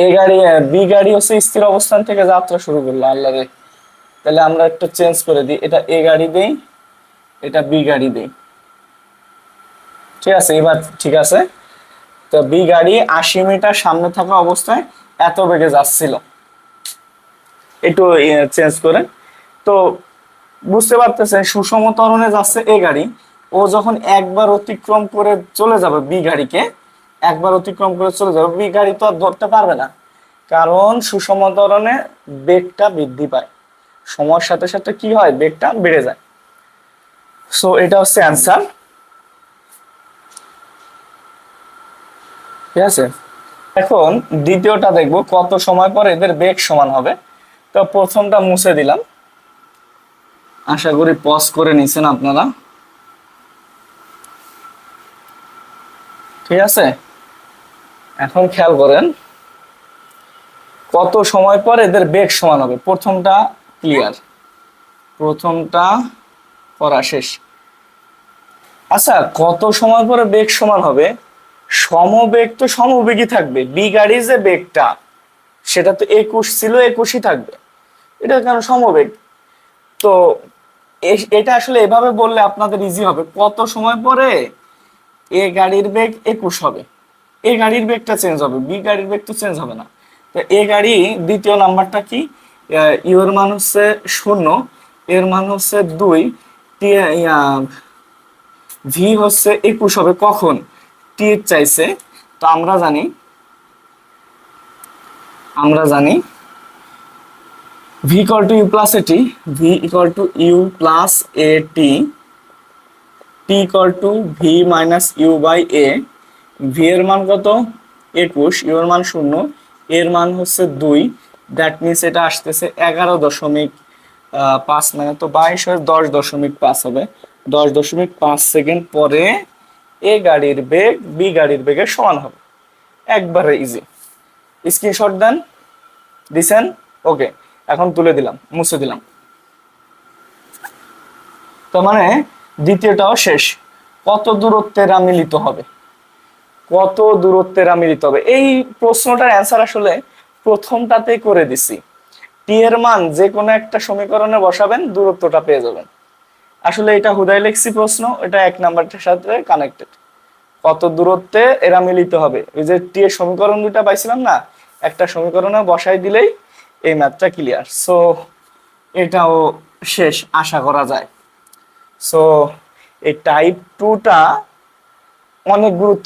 এ গাড়ি বি গাড়ি হচ্ছে স্থির অবস্থান থেকে যাত্রা শুরু করলো, আল্লাহ রে। তাহলে আমরা একটু চেঞ্জ করে দিই, এটা এ গাড়ি দেই, এটা বি গাড়ি দেই। ঠিক আছে, এবার ঠিক আছে। তো বি গাড়ি 80 মিটার সামনে থাকা অবস্থায় এত বেগে যাচ্ছিল, একটু চেঞ্জ করে। তো বুঝতে পারতেছেন সুষম ত্বরণে যাচ্ছে এ গাড়ি, ও যখন একবার অতিক্রম করে চলে যাবে বি গাড়িকে, একবার অতিক্রম করে চলে যাবে, বি গাড়ি তো আর ধরতে পারবে না, কারণ সুষম ত্বরণে বেগটা বৃদ্ধি পায়, সময়ের সাথে সাথে কি হয়, বেগটা বেড়ে যায়। সো এটা হচ্ছে অ্যান্সার। ঠিক আছে, এখন দ্বিতীয়টা দেখবো কত সময় পর এদের বেগ সমান হবে। তো প্রথমটা মুছে দিলাম, আশা করি পজ করে নিছেন আপনারা। ঠিক আছে, এখন খেয়াল করেন কত সময় পর এদের বেগ সমান হবে। প্রথমটা ক্লিয়ার, প্রথমটা করা শেষ। আচ্ছা, কত সময় পরে বেগ সমান হবে? সমবেগ তো সমবেগই থাকবে, বি গাড়ির যে বেগটা সেটা তো 21 ছিল, 21ই থাকবে, এটা কেন সমবেগ? তো এটা আসলে এভাবে বললে আপনাদের ইজি হবে, কত সময় পরে এ গাড়ির বেগ 21 হবে, এ গাড়ির বেগটা চেঞ্জ হবে, বি গাড়ির বেগ তো চেঞ্জ হবে না। তো এ গাড়ি দ্বিতীয় নাম্বারটা কি, ইউ এর মান হচ্ছে 0, এর মান হচ্ছে 2, ভি হচ্ছে 21 হবে কখন, টি এর চাইছে। তো আমরা জানি v equal to u plus a t, v equal to u plus a t, t equal to v minus u by a. V এর মান কত, 21, ইউ এর মান 0, এর মান হচ্ছে 2, দ্যাট মিনস এটা আসতেছে 11.5, মানে তো 22 হয়ে 10.5 হবে, 10.5 সেকেন্ড পরে এ গাড়ির বেগ বি গাড়ির বেগের সমান হবে। একবারে ইজি, স্ক্রিনশট দেন, দিছেন? ওকে, এখন তুলে দিলাম, মুছে দিলাম। তো মানে দ্বিতীয়টাও শেষ। কত দূরত্বে এরা মিলিত হবে, কত দূরত্বে এরা মিলিত হবে? এই প্রশ্নটার অ্যান্সার আসলে প্রথমটাতে করে দিছি, টি এর মান যে কোনো একটা সমীকরণে বসাবেন, দূরত্বটা পেয়ে যাবেন। আসলে এটা হুদাই লেখছি প্রশ্ন, এটা 1 নাম্বারটার সাথে কানেক্টেড। কত দূরত্বে এরা মিলিত হবে, ওই যে টি এর সমীকরণ দুটা পাইছিলাম না, একটা সমীকরণে বসাই দিলেই এই ম্যাথটা ক্লিয়ার। সো এটাও শেষ আশা করা যায়। সো এই টাইপ 2টা অনেক গুরুত্ব